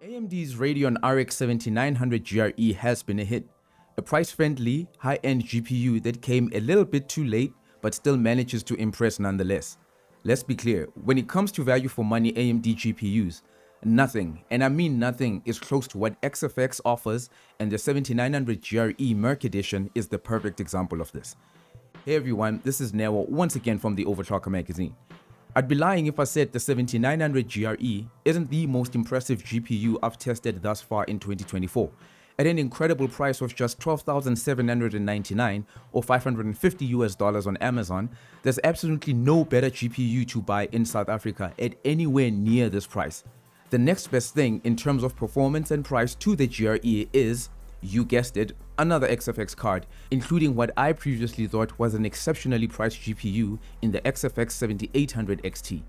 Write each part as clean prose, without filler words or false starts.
AMD's Radeon RX 7900 GRE has been a hit, a price-friendly, high-end GPU that came a little bit too late but still manages to impress nonetheless. Let's be clear, when it comes to value for money AMD GPUs, nothing, and I mean nothing, is close to what XFX offers, and the 7900 GRE Merc edition is the perfect example of this. Hey everyone, this is Nero once again from the Overclocker magazine. I'd be lying if I said the 7900 GRE isn't the most impressive GPU I've tested thus far in 2024. At an incredible price of just $12,799 or $550 on Amazon, there's absolutely no better GPU to buy in South Africa at anywhere near this price. The next best thing in terms of performance and price to the GRE is, you guessed it, another XFX card, including what I previously thought was an exceptionally priced GPU in the XFX 7800 XT.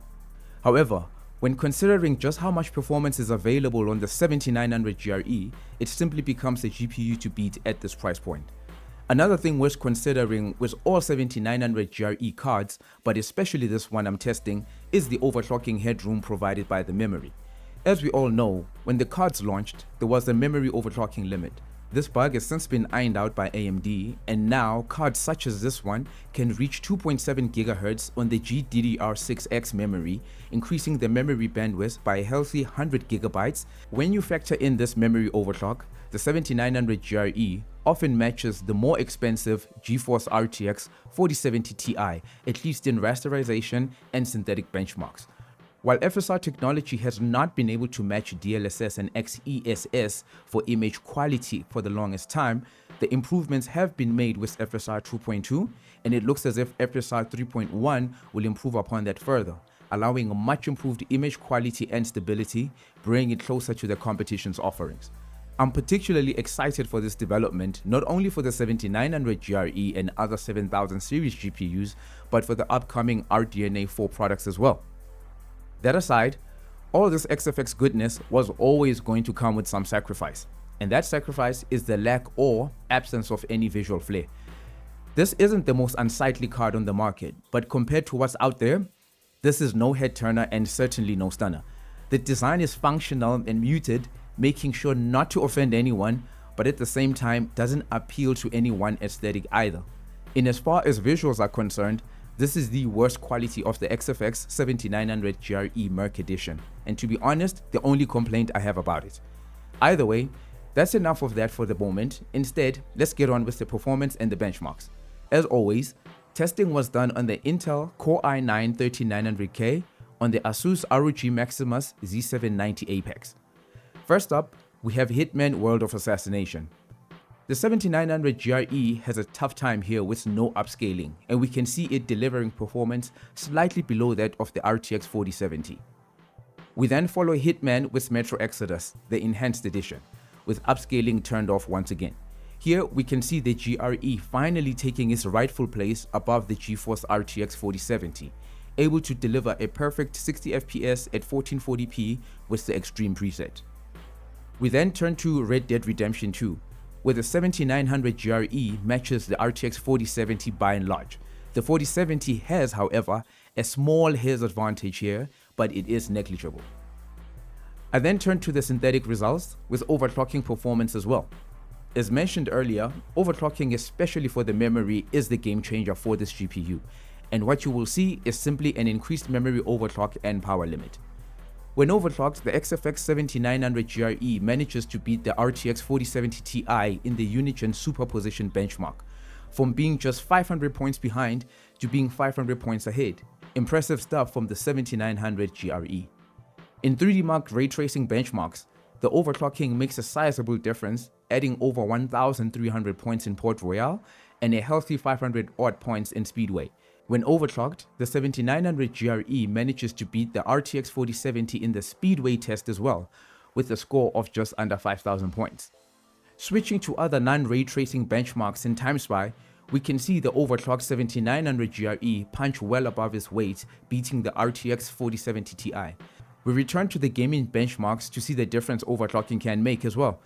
However, when considering just how much performance is available on the 7900 GRE, it simply becomes a GPU to beat at this price point. Another thing worth considering with all 7900 GRE cards, but especially this one I'm testing, is the overclocking headroom provided by the memory. As we all know, when the cards launched, there was a memory overclocking limit. This bug has since been ironed out by AMD, and now cards such as this one can reach 2.7 GHz on the GDDR6X memory, increasing the memory bandwidth by a healthy 100 GB. When you factor in this memory overclock, the 7900 GRE often matches the more expensive GeForce RTX 4070 Ti, at least in rasterization and synthetic benchmarks. While FSR technology has not been able to match DLSS and XESS for image quality for the longest time, the improvements have been made with FSR 2.2, and it looks as if FSR 3.1 will improve upon that further, allowing a much improved image quality and stability, bringing it closer to the competition's offerings. I'm particularly excited for this development, not only for the 7900 GRE and other 7000 series GPUs, but for the upcoming RDNA 4 products as well. That aside, all this XFX goodness was always going to come with some sacrifice, and that sacrifice is the lack or absence of any visual flair. This isn't the most unsightly card on the market, but compared to what's out there, this is no head turner and certainly no stunner. The design is functional and muted, making sure not to offend anyone, but at the same time doesn't appeal to any one aesthetic either. In as far as visuals are concerned, this is the worst quality of the XFX 7900 GRE Merc edition, and to be honest, the only complaint I have about it. Either way, that's enough of that for the moment. Instead, let's get on with the performance and the benchmarks. As always, testing was done on the Intel Core i9-13900K on the Asus ROG Maximus Z790 Apex. First up, we have Hitman World of Assassination. The 7900 GRE has a tough time here with no upscaling, and we can see it delivering performance slightly below that of the RTX 4070. We then follow Hitman with Metro Exodus, the enhanced edition, with upscaling turned off once again. Here we can see the GRE finally taking its rightful place above the GeForce RTX 4070, able to deliver a perfect 60 FPS at 1440p with the Extreme preset. We then turn to Red Dead Redemption 2, where the 7900 GRE matches the RTX 4070 by and large. The 4070 has, however, a small hair's advantage here, but it is negligible. I then turn to the synthetic results with overclocking performance as well. As mentioned earlier, overclocking, especially for the memory, is the game changer for this GPU, and what you will see is simply an increased memory overclock and power limit. When overclocked, the XFX 7900 GRE manages to beat the RTX 4070 Ti in the Unigen superposition benchmark, from being just 500 points behind to being 500 points ahead. Impressive stuff from the 7900 GRE. In 3D Mark ray tracing benchmarks, the overclocking makes a sizable difference, adding over 1,300 points in Port Royal and a healthy 500 odd points in Speedway. When overclocked, the 7900 GRE manages to beat the RTX 4070 in the Speedway test as well, with a score of just under 5,000 points. Switching to other non-ray tracing benchmarks in TimeSpy, we can see the overclocked 7900 GRE punch well above its weight, beating the RTX 4070 Ti. We return to the gaming benchmarks to see the difference overclocking can make as well.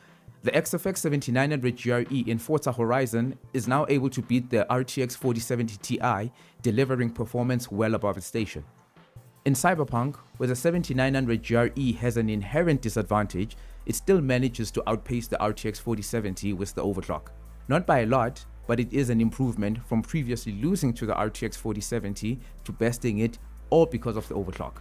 The XFX 7900 GRE in Forza Horizon is now able to beat the RTX 4070 Ti, delivering performance well above its station. In Cyberpunk, where the 7900 GRE has an inherent disadvantage, it still manages to outpace the RTX 4070 with the overclock. Not by a lot, but it is an improvement from previously losing to the RTX 4070 to besting it, all because of the overclock.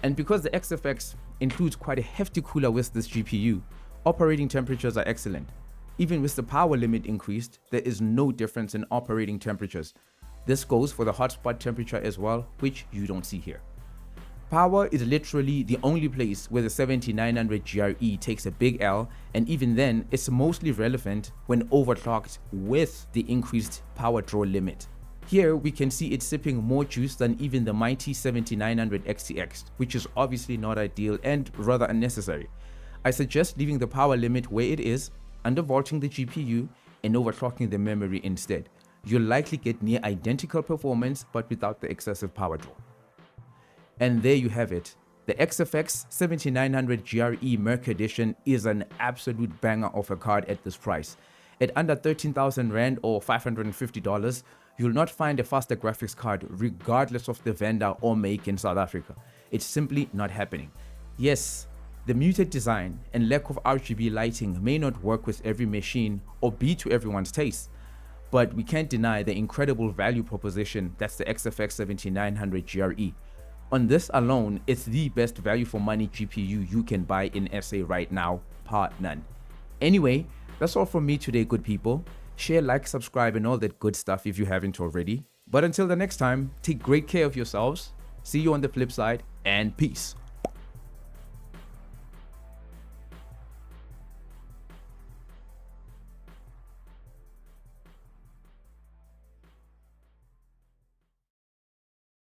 And because the XFX includes quite a hefty cooler with this GPU, operating temperatures are excellent. Even with the power limit increased, there is no difference in operating temperatures. This goes for the hotspot temperature as well, which you don't see here. Power is literally the only place where the 7900 GRE takes a big L, and even then it's mostly relevant when overclocked with the increased power draw limit. Here we can see it sipping more juice than even the mighty 7900 XTX, which is obviously not ideal and rather unnecessary. I suggest leaving the power limit where it is, undervolting the GPU and overclocking the memory instead. You'll likely get near identical performance but without the excessive power draw. And there you have it. The XFX 7900 GRE Merc Edition is an absolute banger of a card at this price. At under 13,000 Rand or $550, you'll not find a faster graphics card regardless of the vendor or make in South Africa. It's simply not happening. Yes, the muted design and lack of RGB lighting may not work with every machine or be to everyone's taste, but we can't deny the incredible value proposition that's the XFX 7900 GRE. On this alone, it's the best value for money GPU you can buy in SA right now, par none. Anyway, that's all from me today, good people. Share, like, subscribe, and all that good stuff if you haven't already. But until the next time, take great care of yourselves. See you on the flip side, and peace.